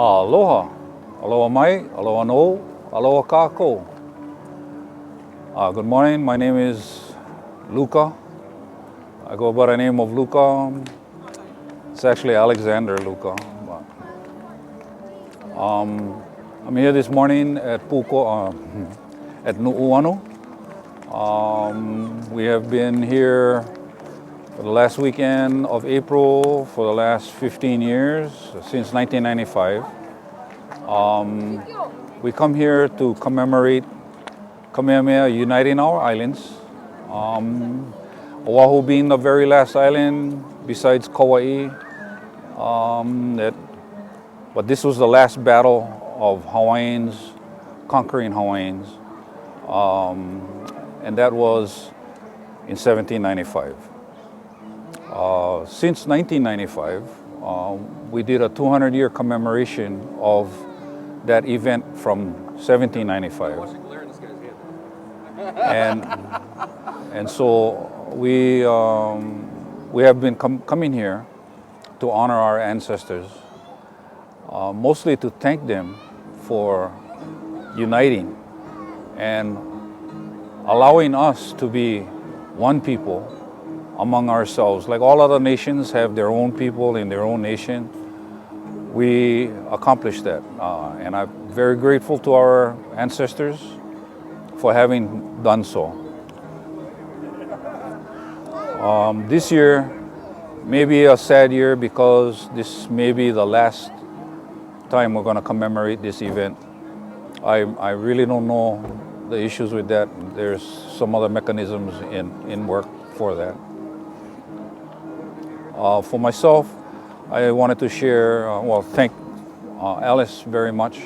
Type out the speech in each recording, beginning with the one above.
Aloha, aloha mai, aloha no, aloha kako. Good morning, my name is Luka. I go by the name of Luka. It's actually Alexander Luka. I'm here this morning at Puko, at Nu'uanu. We have been here for the last weekend of April for the last 15 years, since 1995. We come here to commemorate Kamehameha uniting our islands. Oahu being the very last island besides Kauai. But this was the last battle of Hawaiians, conquering Hawaiians. And that was in 1795. Since 1995, we did a 200-year commemoration of that event from 1795. And so we have been coming here to honor our ancestors, mostly to thank them for uniting and allowing us to be one people among ourselves. Like all other nations have their own people in their own nation, we accomplished that. And I'm very grateful to our ancestors for having done so. This year may be a sad year because this may be the last time we're going to commemorate this event. I really don't know the issues with that. There's some other mechanisms in work for that. For myself, I wanted to share, thank Alice very much.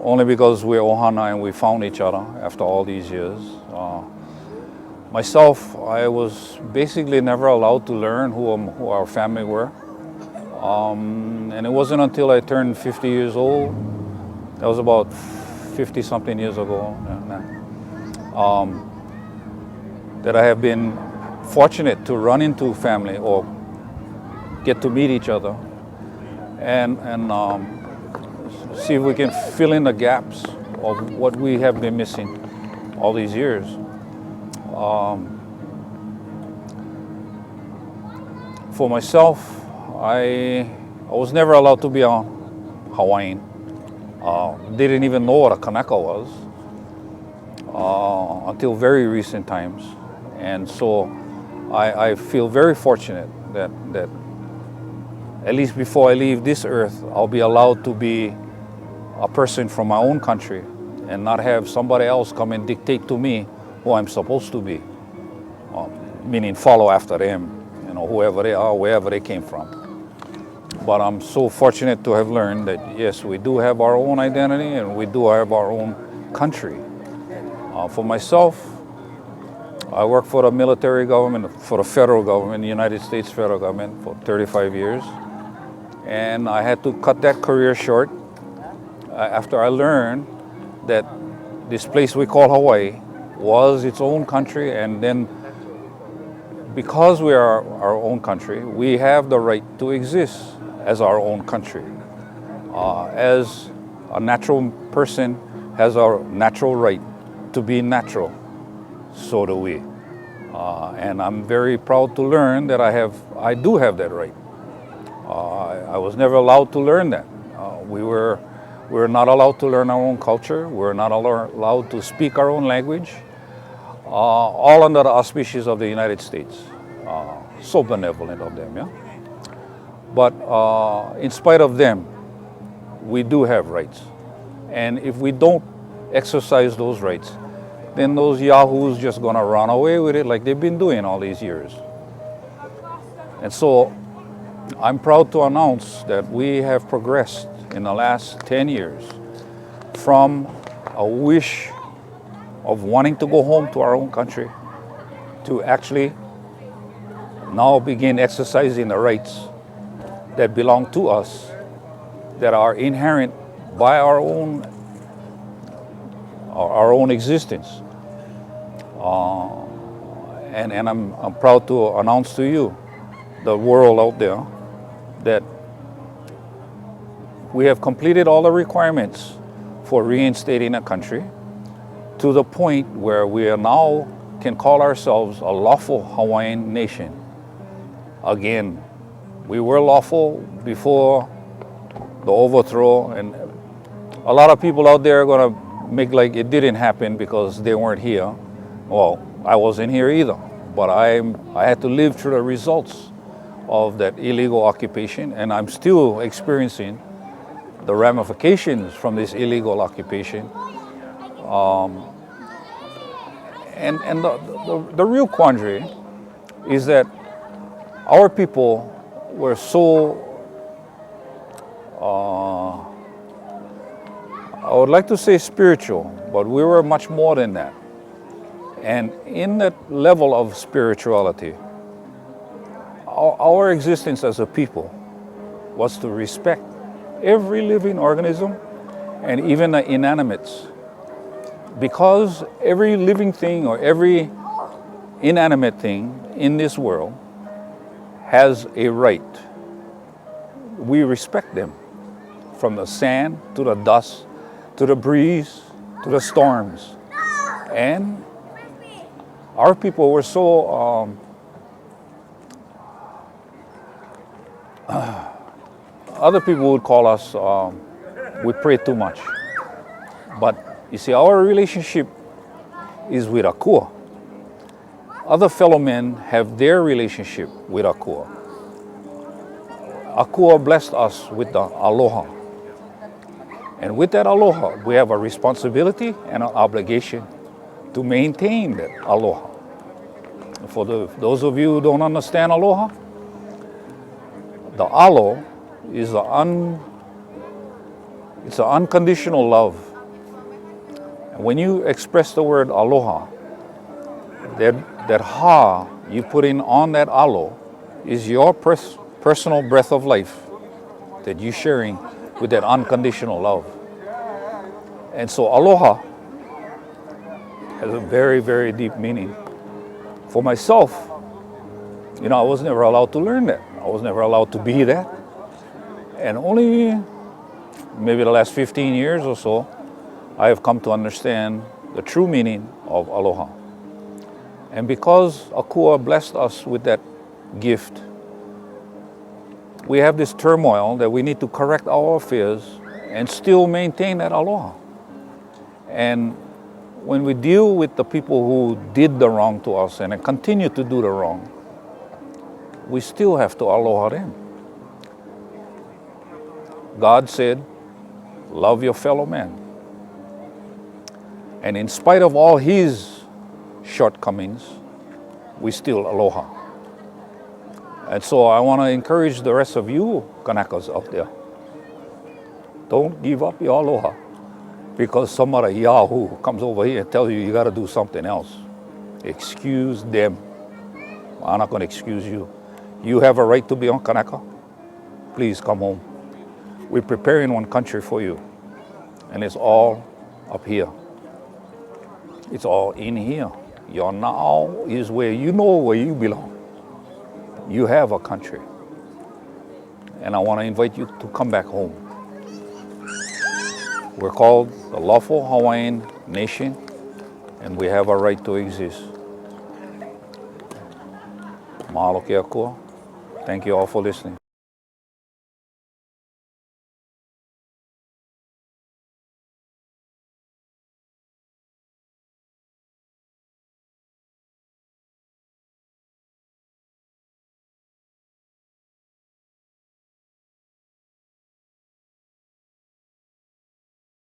Only because we're ohana and we found each other after all these years. Myself, I was basically never allowed to learn who our family were. And it wasn't until I turned 50 years old, that was about 50 something years ago, that I have been fortunate to run into family or get to meet each other and see if we can fill in the gaps of what we have been missing all these years. For myself, I was never allowed to be a Hawaiian. Didn't even know what a Kanaka was until very recent times. And so I feel very fortunate that at least before I leave this earth, I'll be allowed to be a person from my own country and not have somebody else come and dictate to me who I'm supposed to be, meaning follow after them, whoever they are, wherever they came from. But I'm so fortunate to have learned that, yes, we do have our own identity and we do have our own country. For myself, I worked for the military government, for the federal government, the United States federal government for 35 years. And I had to cut that career short after I learned that this place we call Hawaii was its own country, and then because we are our own country, we have the right to exist as our own country. As a natural person has our natural right to be natural, so do we. And I'm very proud to learn that I do have that right. I was never allowed to learn that. We were not allowed to learn our own culture. We're not allowed to speak our own language, all under the auspices of the United States. So benevolent of them, yeah? But in spite of them, we do have rights. And if we don't exercise those rights, then those yahoos just gonna run away with it like they've been doing all these years. And so I'm proud to announce that we have progressed in the last 10 years from a wish of wanting to go home to our own country to actually now begin exercising the rights that belong to us, that are inherent by our own existence. And I'm proud to announce to you, the world out there, that we have completed all the requirements for reinstating a country to the point where we are now can call ourselves a lawful Hawaiian nation. Again, we were lawful before the overthrow, and a lot of people out there are going to make like it didn't happen because they weren't here. Well, I wasn't here either, but I had to live through the results of that illegal occupation, and I'm still experiencing the ramifications from this illegal occupation. And the real quandary is that our people were so, I would like to say spiritual, but we were much more than that. And in that level of spirituality, our existence as a people was to respect every living organism and even the inanimates. Because every living thing or every inanimate thing in this world has a right. We respect them, from the sand to the dust, to the breeze, to the storms. And our people were so, other people would call us, we pray too much. But you see, our relationship is with Akua. Other fellow men have their relationship with Akua. Akua blessed us with the aloha. And with that aloha, we have a responsibility and an obligation to maintain that aloha. For those of you who don't understand aloha, the alo is it's an unconditional love. When you express the word aloha, that ha you put in on that alo is your personal breath of life that you're sharing with that unconditional love. And so aloha has a very, very deep meaning. For myself, I was never allowed to learn that. I was never allowed to be that. And only maybe the last 15 years or so, I have come to understand the true meaning of aloha. And because Akua blessed us with that gift, we have this turmoil that we need to correct our affairs and still maintain that aloha. And when we deal with the people who did the wrong to us and continue to do the wrong, we still have to aloha them. God said, love your fellow man. And in spite of all his shortcomings, we still aloha. And so I want to encourage the rest of you Kanakas out there. Don't give up your aloha because some other yahoo comes over here and tells you got to do something else. Excuse them. I'm not going to excuse you. You have a right to be on Kanaka. Please come home. We're preparing one country for you. And it's all up here. It's all in here. Your now is where you know where you belong. You have a country. And I want to invite you to come back home. We're called the lawful Hawaiian nation, and we have a right to exist. Mahalo ke Akua. Thank you all for listening.